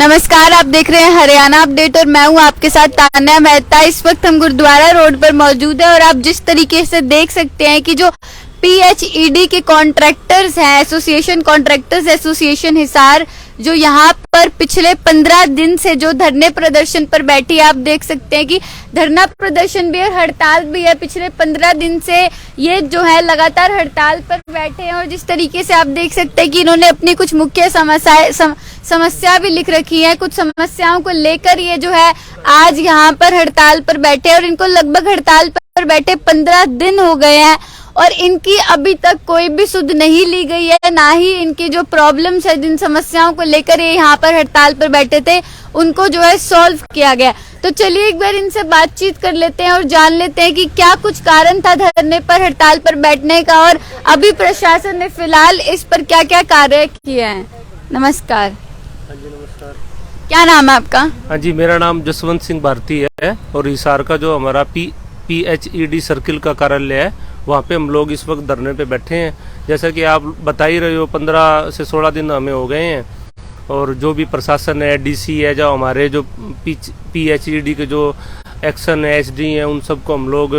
नमस्कार, आप देख रहे हैं हरियाणा अपडेट और मैं हूं आपके साथ तान्या मेहता। इस वक्त हम गुरुद्वारा रोड पर मौजूद है और आप जिस तरीके से देख सकते हैं कि जो PHED के कॉन्ट्रैक्टर्स हैं, एसोसिएशन कॉन्ट्रैक्टर्स एसोसिएशन हिसार, जो यहाँ पर पिछले 15 दिन से जो धरने प्रदर्शन पर बैठी है, आप देख सकते हैं कि धरना प्रदर्शन भी और हड़ताल भी है। पिछले 15 दिन से ये जो है लगातार हड़ताल पर बैठे हैं और जिस तरीके से आप देख सकते हैं कि इन्होंने अपनी कुछ मुख्य समस्या भी लिख रखी है। कुछ समस्याओं को लेकर ये जो है आज यहाँ पर हड़ताल पर बैठे और इनको लगभग हड़ताल पर बैठे 15 दिन हो गए हैं और इनकी अभी तक कोई भी सुध नहीं ली गई है, ना ही इनकी जो प्रॉब्लम्स है, जिन समस्याओं को लेकर ये यहाँ पर हड़ताल पर बैठे थे, उनको जो है सॉल्व किया गया। तो चलिए एक बार इनसे बातचीत कर लेते हैं और जान लेते हैं कि क्या कुछ कारण था धरने पर, हड़ताल पर बैठने का और अभी प्रशासन ने फिलहाल इस पर क्या क्या कार्य किए हैं। नमस्कार। हाँ जी नमस्कार। क्या नाम है आपका? हाँ जी, मेरा नाम जसवंत सिंह भारती है और हिसार का जो हमारा PHED सर्किल का कार्यालय है, वहाँ पे हम लोग इस वक्त धरने पे बैठे हैं। जैसा कि आप बता ही रहे हो, 15 से 16 दिन हमें हो गए हैं और जो भी प्रशासन है, DC है, जो हमारे जो PHED के जो एक्शन है, SD है, उन सबको हम लोग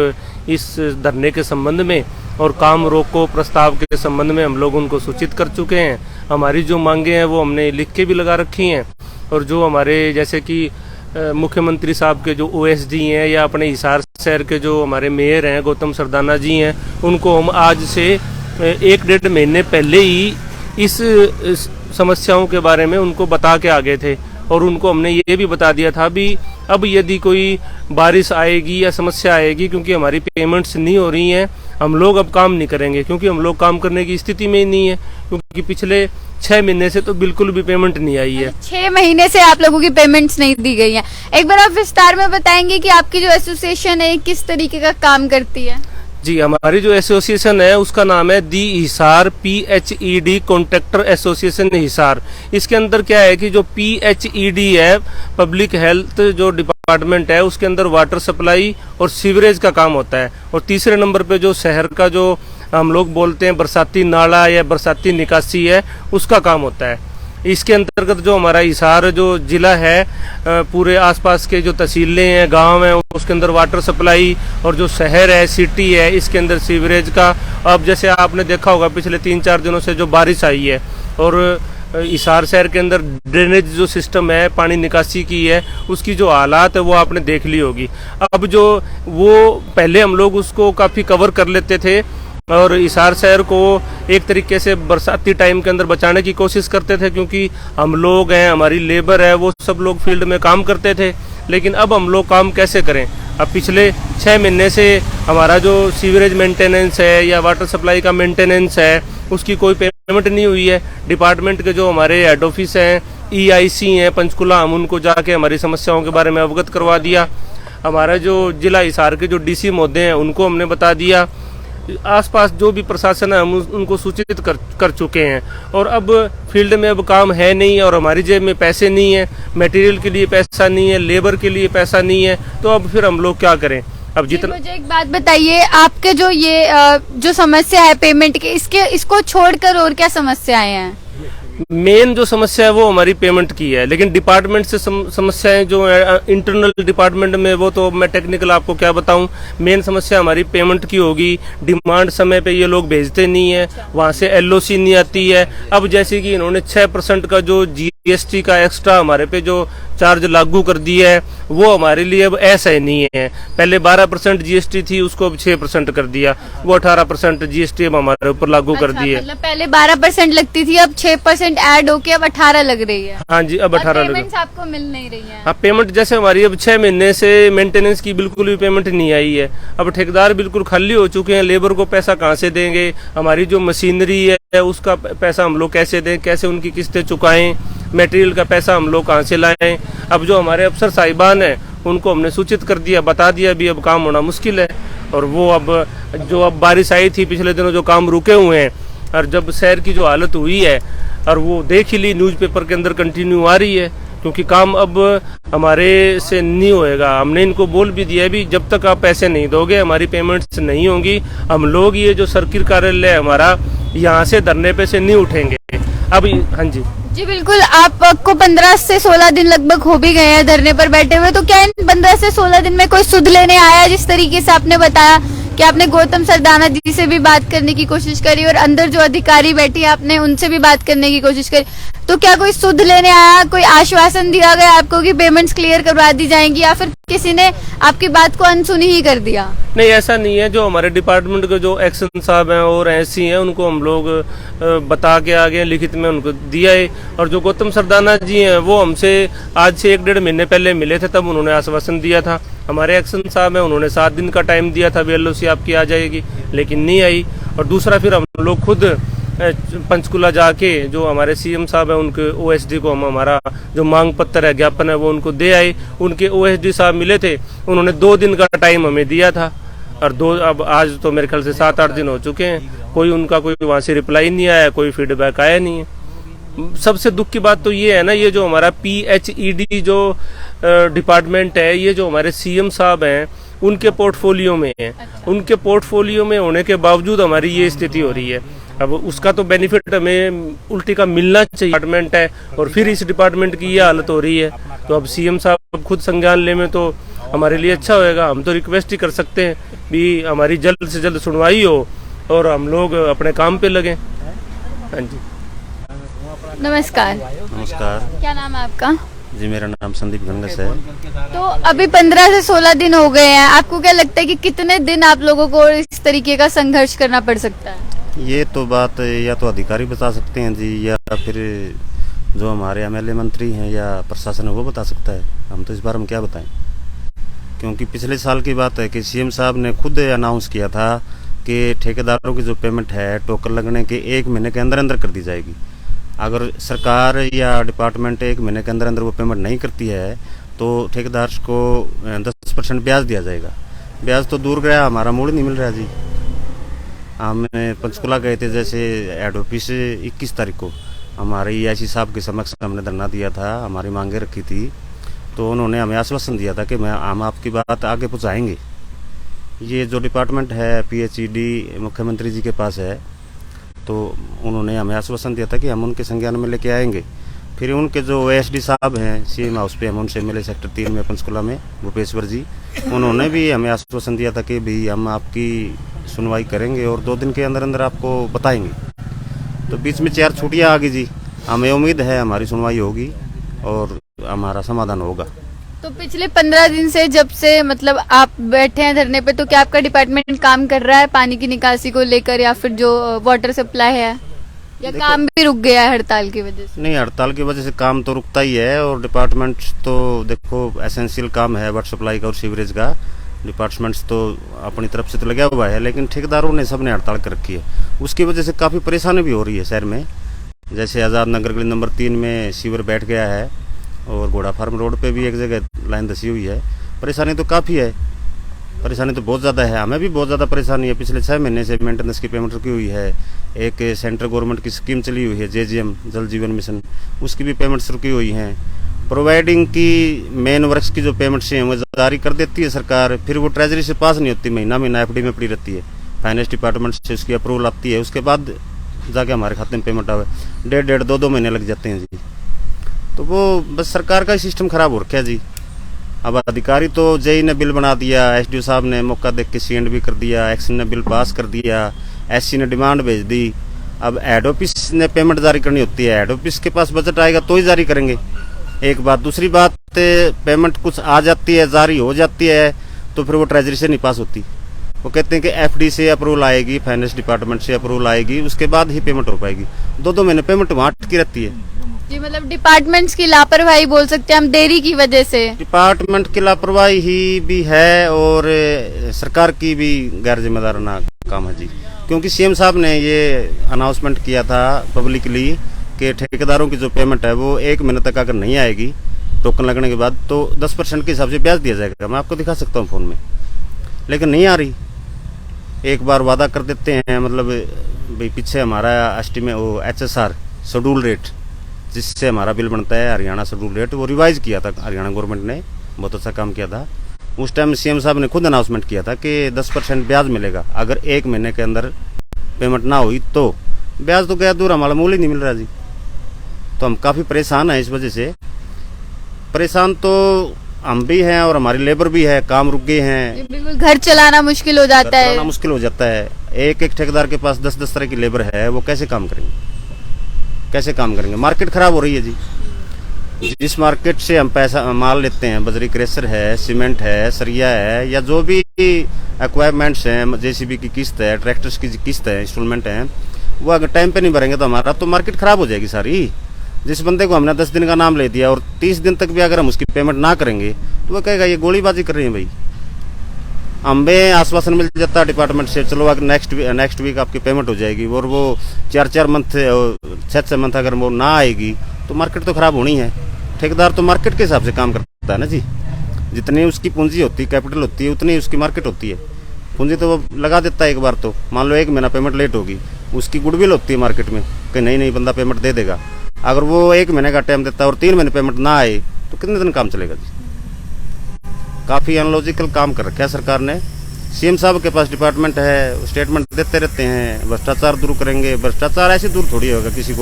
इस धरने के संबंध में और काम रोको प्रस्ताव के संबंध में हम लोग उनको सूचित कर चुके हैं। हमारी जो मांगे हैं वो हमने लिख के भी लगा रखी हैं और जो हमारे जैसे कि मुख्यमंत्री साहब के जो OSD हैं या अपने हिसार शहर के जो हमारे मेयर हैं गौतम सरदाना जी हैं, उनको हम आज से 1-1.5 महीने पहले ही इस समस्याओं के बारे में उनको बता के आ गए थे और उनको हमने ये भी बता दिया था भी अब यदि कोई बारिश आएगी या समस्या आएगी, क्योंकि हमारी पेमेंट्स नहीं हो रही हैं, हम लोग अब काम नहीं करेंगे, क्योंकि हम लोग काम करने की स्थिति में ही नहीं है, क्योंकि पिछले 6 महीने से तो बिल्कुल भी पेमेंट नहीं आई है। 6 महीने से आप लोगों की पेमेंट्स नहीं दी गई हैं। एक बार आप विस्तार में बताएंगे कि आपकी जो एसोसिएशन है किस तरीके का काम करती है? जी, हमारी जो एसोसिएशन है उसका नाम है the Hisar PHED contractor association Hisar. इसके अंदर क्या है कि जो PHED है, पब्लिक हेल्थ जो डिपार्टमेंट है, उसके अंदर वाटर सप्लाई और सीवरेज का काम होता है और तीसरे नंबर पे जो शहर का जो हम लोग बोलते हैं बरसाती नाला या बरसाती निकासी है, उसका काम होता है। इसके अंतर्गत जो हमारा हिसार जो जिला है, पूरे आसपास के जो तहसीलें हैं, गांव हैं, उसके अंदर वाटर सप्लाई और जो शहर है, सिटी है, इसके अंदर सीवरेज का। अब जैसे आपने देखा होगा पिछले 3-4 दिनों से जो बारिश आई है और हिसार शहर के अंदर ड्रेनेज जो सिस्टम है, पानी निकासी की है, उसकी जो हालात है वो आपने देख ली होगी। अब जो वो पहले हम लोग उसको काफ़ी कवर कर लेते थे और हिसार शहर को एक तरीके से बरसाती टाइम के अंदर बचाने की कोशिश करते थे, क्योंकि हम लोग हैं, हमारी लेबर है, वो सब लोग फील्ड में काम करते थे। लेकिन अब हम लोग काम कैसे करें? अब पिछले 6 महीने से हमारा जो सीवरेज मेंटेनेंस है या वाटर सप्लाई का मेंटेनेंस है, उसकी कोई पेमेंट नहीं हुई है। डिपार्टमेंट के जो हमारे हेड ऑफिस हैं, EIC हैं पंचकुला, हम उनको जाके हमारी समस्याओं के बारे में अवगत करवा दिया। हमारा जो जिला हिसार के जो DC महोदय हैं, उनको हमने बता दिया। आसपास जो भी प्रशासन है हम उनको सूचित कर चुके हैं और अब फील्ड में अब काम है नहीं और हमारी जेब में पैसे नहीं है, मटेरियल के लिए पैसा नहीं है, लेबर के लिए पैसा नहीं है, तो अब फिर हम लोग क्या करें? अब जितना मुझे एक बात बताइए, आपके जो ये जो समस्या है पेमेंट की, इसको छोड़कर और क्या समस्याएं हैं? मेन जो समस्या है वो हमारी पेमेंट की है, लेकिन डिपार्टमेंट से समस्याएं जो है इंटरनल डिपार्टमेंट में, वो तो मैं टेक्निकल आपको क्या बताऊं। मेन समस्या हमारी पेमेंट की होगी। डिमांड समय पे ये लोग भेजते नहीं है, वहां से LOC नहीं आती है। अब जैसे कि इन्होंने 6% का जो GST का एक्स्ट्रा हमारे पे जो चार्ज लागू कर दिया है, वो हमारे लिए अब ऐसा ही नहीं है। पहले 12% GST थी, उसको अब 6% कर दिया। वो 18% GST अब हमारे ऊपर लागू कर दी है। मतलब पहले 12% लगती थी, अब 6% ऐड होके अब 18 लग रही है। हाँ जी, अब 18 लग रही है। आपको मिल नहीं रही है? हाँ, पेमेंट जैसे हमारी अब 6 महीने से मेंटेनेंस की बिल्कुल भी पेमेंट नहीं आई है। अब ठेकेदार बिल्कुल खाली हो चुके हैं, लेबर को पैसा कहाँ से देंगे? हमारी जो मशीनरी है उसका पैसा हम लोग कैसे दें, कैसे उनकी किस्तें चुकाएं? मटेरियल का पैसा हम लोग कहाँ से लाएं? अब जो हमारे अफसर साहिबान हैं उनको हमने सूचित कर दिया, बता दिया भी अब काम होना मुश्किल है। और वो अब बारिश आई थी पिछले दिनों, जो काम रुके हुए हैं, और जब शहर की जो हालत हुई है और वो देख ही ली, न्यूज़पेपर के अंदर कंटिन्यू आ रही है, क्योंकि काम अब हमारे से नहीं होएगा। हमने इनको बोल भी दिया भी जब तक आप पैसे नहीं दोगे, हमारी पेमेंट्स नहीं होंगी, हम लोग ये जो सर्किल कार्यालय है हमारा, यहाँ से धरने पे से नहीं उठेंगे। अब हाँ जी, जी बिल्कुल, आपको 15 से 16 दिन लगभग हो भी गए हैं धरने पर बैठे हुए, तो क्या इन 15 से 16 दिन में कोई सुध लेने आया? जिस तरीके से आपने बताया कि आपने गौतम सरदाना जी से भी बात करने की कोशिश करी और अंदर जो अधिकारी बैठी आपने उनसे भी बात करने की कोशिश करी, तो क्या कोई सुध लेने आया? कोई आश्वासन दिया गया आपको कि पेमेंट्स क्लियर करवा दी जाएंगी, या फिर किसी ने आपकी बात को अनसुनी ही कर दिया? नहीं, ऐसा नहीं है। जो हमारे डिपार्टमेंट के जो एक्शन साहब हैं और ऐसी हैं, उनको हम लोग बता के आगे हैं, लिखित में उनको दिया है। और जो गौतम सरदाना जी हैं वो हमसे आज से 1-1.5 महीने पहले मिले थे, तब उन्होंने आश्वासन दिया था। हमारे एक्शन साहब हैं, उन्होंने 7 दिन का टाइम दिया था, BLOC आपकी आ जाएगी, लेकिन नहीं आई। और दूसरा फिर हम लोग खुद पंचकुला जाके जो हमारे CM साहब हैं उनके OSD को हम हमारा जो मांग पत्र है, ज्ञापन है, वो उनको दे आए। उनके OSD साहब मिले थे, उन्होंने 2 दिन का टाइम हमें दिया था, और अब आज तो मेरे ख्याल से 7-8 दिन हो चुके हैं, कोई उनका कोई वहाँ से रिप्लाई नहीं आया, कोई फीडबैक आया नहीं है। सबसे दुख की बात तो ये है ना, ये जो हमारा PHED जो डिपार्टमेंट है, ये जो हमारे CM साहब हैं उनके पोर्टफोलियो में है। उनके पोर्टफोलियो में होने के बावजूद हमारी ये स्थिति हो रही है। अब उसका तो बेनिफिट हमें उल्टी का मिलना चाहिए। डिपार्टमेंट है और फिर इस डिपार्टमेंट की ये हालत हो रही है, तो अब CM साहब खुद संज्ञान ले में तो हमारे लिए अच्छा होएगा। हम तो रिक्वेस्ट ही कर सकते हैं भी हमारी जल्द से जल्द सुनवाई हो और हम लोग अपने काम पे लगे। हाँ जी, नमस्कार। नमस्कार क्या नाम है आपका? जी, मेरा नाम संदीप गंगस है। तो अभी 15 से 16 दिन हो गए हैं, आपको क्या लगता है कि कितने दिन आप लोगों को इस तरीके का संघर्ष करना पड़ सकता है? ये तो बात या तो अधिकारी बता सकते हैं जी, या फिर जो हमारे MLA मंत्री हैं या प्रशासन है वो बता सकता है। हम तो इस बार हम क्या बताएं, क्योंकि पिछले साल की बात है कि CM साहब ने खुद अनाउंस किया था कि ठेकेदारों की जो पेमेंट है टोकन लगने के 1 महीने के अंदर अंदर कर दी जाएगी। अगर सरकार या डिपार्टमेंट 1 महीने के अंदर अंदर वो पेमेंट नहीं करती है तो ठेकेदार को 10% ब्याज दिया जाएगा। ब्याज तो दूर गया, हमारा मूड नहीं मिल रहा जी। हम पंचकुला गए थे, जैसे हेड ऑफिस 21 तारीख को हमारे EIC साहब के समक्ष हमने धरना दिया था, हमारी मांगे रखी थी, तो उन्होंने हमें आश्वासन दिया था कि हम आपकी बात आगे पहुँचाएँगे। ये जो डिपार्टमेंट है PHED मुख्यमंत्री जी के पास है, तो उन्होंने हमें आश्वासन दिया था कि हम उनके संज्ञान में लेके आएंगे। फिर उनके जो OSD साहब हैं CM हाउस पे, हम उनसे मिले सेक्टर 3 में पंचकुला में, भूपेश्वर जी, उन्होंने भी हमें आश्वासन दिया था कि भाई हम आपकी सुनवाई करेंगे और 2 दिन के अंदर अंदर आपको बताएंगे। तो बीच में 4 छुट्टियाँ आ गई जी। हमें उम्मीद है हमारी सुनवाई होगी और हमारा समाधान होगा। तो पिछले 15 दिन से जब से मतलब आप बैठे हैं धरने पे, तो क्या आपका डिपार्टमेंट काम कर रहा है पानी की निकासी को लेकर, या फिर जो वाटर सप्लाई है, या काम भी रुक गया है हड़ताल की वजह से? नहीं, हड़ताल की वजह से काम तो रुकता ही है, और डिपार्टमेंट तो देखो एसेंशियल काम है वाटर सप्लाई का और सीवरेज का। डिपार्टमेंट्स तो अपनी तरफ से तो लगा हुआ है, लेकिन ठेकेदारों ने सबने हड़ताल कर रखी है। उसकी वजह से काफ़ी परेशानी भी हो रही है शहर में। जैसे आज़ाद नगर गली नंबर 3 में सीवर बैठ गया है, और घोड़ा फार्म रोड पे भी एक जगह लाइन धसी हुई है। परेशानी तो काफ़ी है, परेशानी तो बहुत ज़्यादा है। हमें भी बहुत ज़्यादा परेशानी है। पिछले 6 महीने से मेंटेनेंस की पेमेंट रुकी हुई है। एक सेंट्रल गवर्नमेंट की स्कीम चली हुई है JGM जल जीवन मिशन, उसकी भी पेमेंट्स रुकी हुई हैं। प्रोवाइडिंग की मेन वर्क्स की जो पेमेंट्स हैं वो जारी कर देती है सरकार, फिर वो ट्रेजरी से पास नहीं होती, महीना महीना FD में पड़ी रहती है। फाइनेंस डिपार्टमेंट से उसकी अप्रूवल आती है, उसके बाद जाके हमारे खाते में पेमेंट आवे। 1.5 2 महीने लग जाते हैं जी। तो वो बस सरकार का ही सिस्टम खराब हो रखा है जी। अब अधिकारी तो JE ने बिल बना दिया, SDO साहब ने मौका देख के CND भी कर दिया, एक्शन ने बिल पास कर दिया, SC ने डिमांड भेज दी। अब हेड ऑफिस ने पेमेंट जारी करनी होती है, हेड ऑफिस के पास बजट आएगा तो ही जारी करेंगे। एक बात, दूसरी बात, पेमेंट कुछ आ जाती है, जारी हो जाती है, तो फिर वो ट्रेजरी से नहीं पास होती। वो कहते हैं कि FD से अप्रूवल आएगी, फाइनेंस डिपार्टमेंट से अप्रूवल आएगी, उसके बाद ही पेमेंट हो पाएगी। 2 महीने पेमेंट वहाँ अटकी रहती है जी। मतलब डिपार्टमेंट्स की लापरवाही बोल सकते हैं हम, देरी की वजह से। डिपार्टमेंट की लापरवाही ही भी है और सरकार की भी गैर जिम्मेदाराना काम है जी। क्योंकि CM साहब ने ये अनाउंसमेंट किया था पब्लिकली कि ठेकेदारों की जो पेमेंट है वो 1 महीने तक अगर नहीं आएगी टोकन लगने के बाद, तो 10% के हिसाब से ब्याज दिया जाएगा। मैं आपको दिखा सकता हूँ फ़ोन में, लेकिन नहीं आ रही। एक बार वादा कर देते हैं, मतलब भाई पीछे हमारा एस्टीमेट वो HSR शेड्यूल रेट जिससे हमारा बिल बनता है, हरियाणा शेड्यूल रेट, वो रिवाइज किया था हरियाणा गवर्नमेंट ने, बहुत अच्छा काम किया था। उस टाइम CM साहब ने खुद अनाउंसमेंट किया था कि 10% ब्याज मिलेगा अगर 1 महीने के अंदर पेमेंट ना हुई तो। ब्याज तो गया दूर, हमारा मूल ही नहीं मिल रहा जी। तो हम काफ़ी परेशान हैं इस वजह से। परेशान तो हम भी हैं और हमारी लेबर भी है, काम रुक गए हैं, बिल्कुल घर चलाना मुश्किल हो जाता है। चलाना मुश्किल हो जाता है। एक एक ठेकेदार के पास 10-10 तरह की लेबर है, वो कैसे काम करेंगे, कैसे काम करेंगे। मार्केट खराब हो रही है जी। जिस मार्केट से हम पैसा माल लेते हैं, बजरी क्रेशर है, सीमेंट है, सरिया है, या जो भी इक्विपमेंट्स हैं, जेसीबी की किस्त है, ट्रैक्टर्स की किस्त है, इंस्टॉलमेंट है, वो अगर टाइम पे नहीं भरेंगे तो हमारा तो मार्केट खराब हो जाएगी सारी। जिस बंदे को हमने 10 दिन का नाम ले दिया और 30 दिन तक भी अगर हम उसकी पेमेंट ना करेंगे तो वो कहेगा ये गोलीबाजी कर रही है भाई। हमें आश्वासन मिल जाता है डिपार्टमेंट से, चलो अगर नेक्स्ट वीक आपकी पेमेंट हो जाएगी, और वो 4-4 मंथ 6-6 मंथ अगर वो ना आएगी तो मार्केट तो खराब होनी है। ठेकेदार तो मार्केट के हिसाब से काम करता है ना जी। जितनी उसकी पूंजी होती है, कैपिटल होती है, उतनी उसकी मार्केट होती है। पूंजी तो वो लगा देता है एक बार, तो मान लो 1 महीना पेमेंट लेट होगी, उसकी गुडविल होती है मार्केट में कि नहीं बंदा पेमेंट दे देगा। अगर वो 1 महीने का टाइम देता है और 3 महीने पेमेंट ना आए तो कितने दिन काम चलेगा जी। काफ़ी अनलॉजिकल काम कर रखा है सरकार ने। सीएम साहब के पास डिपार्टमेंट है, वो स्टेटमेंट देते रहते हैं भ्रष्टाचार दूर करेंगे। भ्रष्टाचार ऐसे दूर थोड़ी होगा, किसी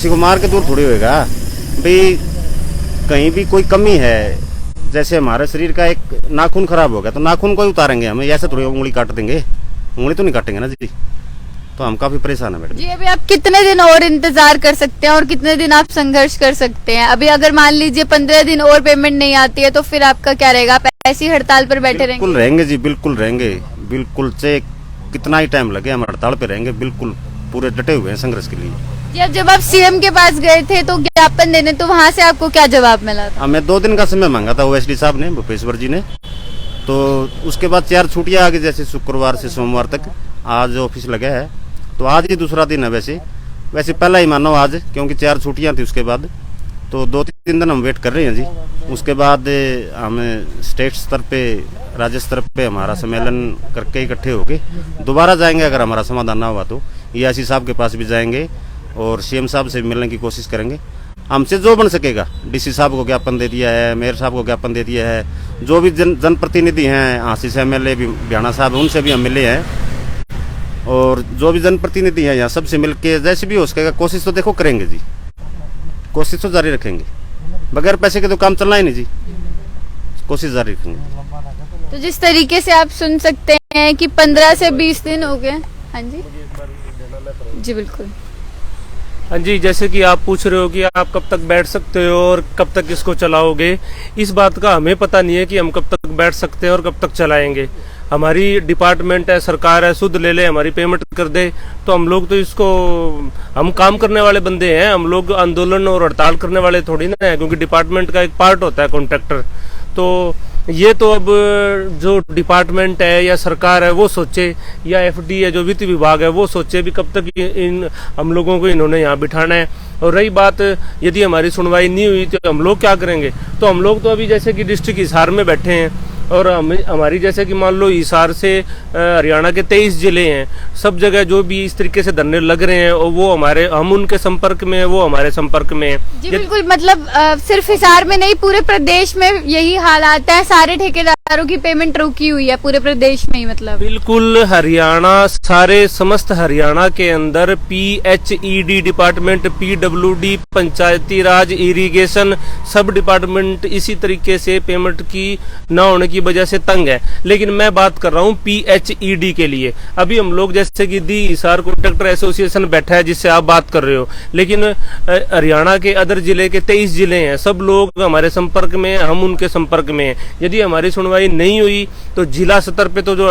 को मार के दूर थोड़ी होगा भाई। कहीं भी कोई कमी है, जैसे हमारे शरीर का एक नाखून खराब हो गया तो नाखून को ही उतारेंगे हमें, ऐसे थोड़ी उंगली काट देंगे, उंगली तो नहीं काटेंगे ना जी। तो हम काफी परेशान है मैडम जी। अभी आप कितने दिन और इंतजार कर सकते हैं और कितने दिन आप संघर्ष कर सकते हैं? अभी अगर मान लीजिए 15 दिन और पेमेंट नहीं आती है तो फिर आपका क्या रहेगा? आप ऐसी हड़ताल पर बैठे रहेंगे? बिल्कुल रहेंगे जी, बिल्कुल रहेंगे, बिल्कुल चाहे कितना ही टाइम लगे हम हड़ताल पे रहेंगे। बिल्कुल पूरे डटे हुए हैं संघर्ष के लिए जी। अब जब आप सीएम के पास गए थे तो ज्ञापन देने, तो वहाँ से आपको क्या जवाब मिला था? हमें 2 दिन का समय मांगा था ओएसडी साहब ने, भूपेश्वर जी ने। तो उसके बाद 4 छुट्टियां आ गई, जैसे शुक्रवार से सोमवार तक। आज ऑफिस लगा है तो आज ही दूसरा दिन है। वैसे पहला ही मानो आज, क्योंकि 4 छुट्टियां थी उसके बाद। तो 2-3 दिन हम वेट कर रहे हैं जी। उसके बाद हम स्टेट स्तर पे, राज्य स्तर पे हमारा सम्मेलन करके इकट्ठे होके दोबारा जाएंगे। अगर हमारा समाधान ना हुआ तो ईआईसी साहब के पास भी जाएंगे और सीएम साहब से मिलने की कोशिश करेंगे। हमसे जो बन सकेगा, डीसी साहब को ज्ञापन दे दिया है, मेयर साहब को ज्ञापन दे दिया है, जो भी जनप्रतिनिधि हैं, आशीष एमएलए भी, ब्याणा साहब, उनसे भी हम मिले हैं, और जो भी जनप्रतिनिधि हैं यहाँ सबसे मिलके जैसे भी हो सकेगा कोशिश तो देखो करेंगे जी। कोशिश तो जारी रखेंगे, बगैर पैसे के तो काम चलना ही नहीं जी। कोशिश जारी रखेंगे। तो जिस तरीके से आप सुन सकते हैं कि 15 से 20 दिन हो गए। हाँ जी जी बिल्कुल। हाँ जी, जैसे कि आप पूछ रहे हो कि आप कब तक बैठ सकते हो और कब तक इसको चलाओगे, इस बात का हमें पता नहीं है कि हम कब तक बैठ सकते हैं और कब तक चलाएंगे। हमारी डिपार्टमेंट है, सरकार है, सुध ले ले, हमारी पेमेंट कर दे तो हम लोग तो इसको, हम काम करने वाले बंदे हैं, हम लोग आंदोलन और हड़ताल करने वाले थोड़ी ना है, क्योंकि डिपार्टमेंट का एक पार्ट होता है कॉन्ट्रैक्टर। तो ये तो अब जो डिपार्टमेंट है या सरकार है वो सोचे, या एफडी है जो वित्त विभाग है वो सोचे भी कब तक इन हम लोगों को इन्होंने यहाँ बिठाना है। और रही बात यदि हमारी सुनवाई नहीं हुई तो हम लोग क्या करेंगे? तो हम लोग तो अभी जैसे कि डिस्ट्रिक्ट हिसार में बैठे हैं, और हमारी जैसे कि मान लो हिसार से हरियाणा के 23 जिले हैं, सब जगह जो भी इस तरीके से धरने लग रहे हैं और वो हम उनके संपर्क में है, वो हमारे संपर्क में है जी। बिल्कुल, मतलब सिर्फ हिसार में नहीं, पूरे प्रदेश में यही हालात है। सारे ठेकेदारों की पेमेंट रुकी हुई है पूरे प्रदेश में ही, मतलब बिल्कुल हरियाणा, सारे समस्त हरियाणा के अंदर PHED डिपार्टमेंट, PWD, पंचायती राज, इरिगेशन, सब डिपार्टमेंट इसी तरीके से पेमेंट की न होने की वजह से तंग है। लेकिन मैं बात कर रहा हूँ PHED के लिए। अभी हम लोग जैसे कि दी हिसार कॉन्ट्रैक्टर एसोसिएशन बैठा है जिससे आप बात कर रहे हो, लेकिन हरियाणा के अदर जिले के 23 जिले हैं, सब लोग हमारे संपर्क में, हम उनके संपर्क में हैं। यदि हमारी सुनवाई नहीं हुई तो जिला स्तर पे तो जो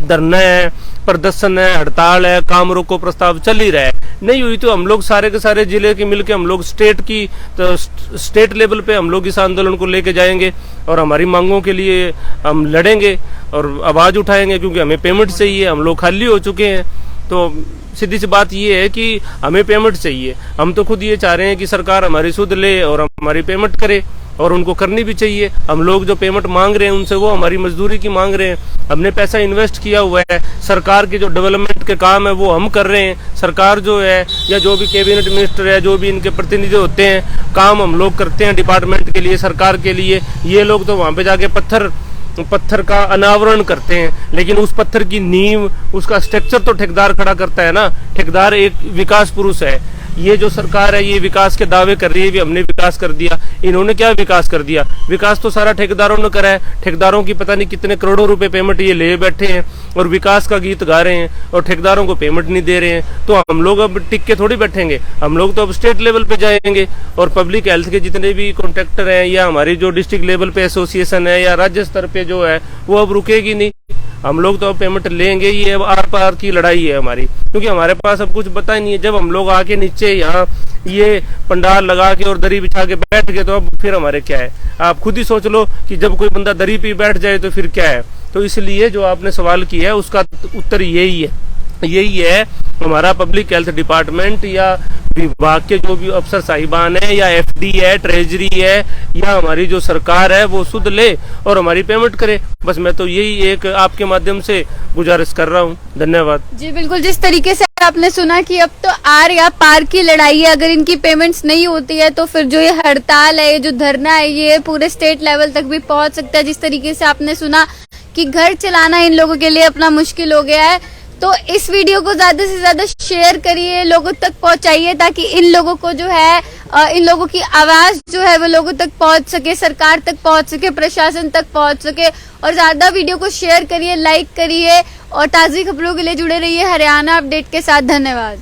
धरना है, प्रदर्शन है, हड़ताल है, काम रोको प्रस्ताव चल ही रहा है। नहीं हुई तो हम लोग सारे के सारे जिले के मिलके हम लोग स्टेट लेवल पे हम लोग इस आंदोलन को लेके जाएंगे और हमारी मांगों के लिए हम लड़ेंगे और आवाज उठाएंगे, क्योंकि हमें पेमेंट चाहिए। हम लोग खाली हो चुके हैं। तो सीधी सी बात ये है कि हमें पेमेंट चाहिए। हम तो खुद ये चाह रहे हैं कि सरकार हमारी सुध ले और हमारी पेमेंट करे, और उनको करनी भी चाहिए। हम लोग जो पेमेंट मांग रहे हैं उनसे वो हमारी मजदूरी की मांग रहे हैं। हमने पैसा इन्वेस्ट किया हुआ है, सरकार के जो डेवलपमेंट के काम है वो हम कर रहे हैं। सरकार जो है या जो भी कैबिनेट मिनिस्टर है, जो भी इनके प्रतिनिधि होते हैं, काम हम लोग करते हैं डिपार्टमेंट के लिए, सरकार के लिए। ये लोग तो वहाँ पे जाके पत्थर का अनावरण करते हैं, लेकिन उस पत्थर की नींव, उसका स्ट्रक्चर तो ठेकेदार खड़ा करता है ना। ठेकेदार एक विकास पुरुष है। ये जो सरकार है ये विकास के दावे कर रही है, भी हमने विकास कर दिया। इन्होंने क्या विकास कर दिया? विकास तो सारा ठेकेदारों ने करा है। ठेकेदारों की पता नहीं कितने करोड़ों रुपए पेमेंट ये ले बैठे हैं और विकास का गीत गा रहे हैं और ठेकेदारों को पेमेंट नहीं दे रहे हैं। तो हम लोग अब टिक के थोड़ी बैठेंगे, हम लोग तो अब स्टेट लेवल पे जाएंगे और पब्लिक हेल्थ के जितने भी कॉन्ट्रैक्टर हैं या हमारी जो डिस्ट्रिक्ट लेवल पे एसोसिएशन है या राज्य स्तर पे जो है वो अब रुकेगी नहीं। हम लोग तो अब पेमेंट लेंगे। ये अब आर पार की लड़ाई है हमारी, क्योंकि हमारे पास अब कुछ पता ही नहीं है। जब हम लोग आके नीचे यहाँ ये पंडाल लगा के और दरी बिछा के बैठ गए तो अब फिर हमारे क्या है? आप खुद ही सोच लो कि जब कोई बंदा दरी पे बैठ जाए तो फिर क्या है? तो इसलिए जो आपने सवाल किया है उसका उत्तर यही है हमारा पब्लिक हेल्थ डिपार्टमेंट या विभाग के जो भी अफसर साहिबान है या एफडी है, ट्रेजरी है या हमारी जो सरकार है वो सुध ले और हमारी पेमेंट करे। बस मैं तो यही एक आपके माध्यम से गुजारिश कर रहा हूँ। धन्यवाद। जी बिल्कुल, जिस तरीके से आपने सुना कि अब तो आर या पार की लड़ाई है। अगर इनकी पेमेंट्स नहीं होती है तो फिर जो ये हड़ताल है, ये जो धरना है, ये पूरे स्टेट लेवल तक भी पहुंच सकता है। जिस तरीके से आपने सुना कि घर चलाना इन लोगों के लिए अपना मुश्किल हो गया है, तो इस वीडियो को ज्यादा से ज्यादा शेयर करिए, लोगों तक पहुंचाइए ताकि इन लोगों को जो है इन लोगों की आवाज जो है वो लोगों तक पहुंच सके, सरकार तक पहुंच सके, प्रशासन तक पहुंच सके। और ज्यादा वीडियो को शेयर करिए, लाइक करिए और ताज़ी खबरों के लिए जुड़े रहिए हरियाणा अपडेट के साथ। धन्यवाद।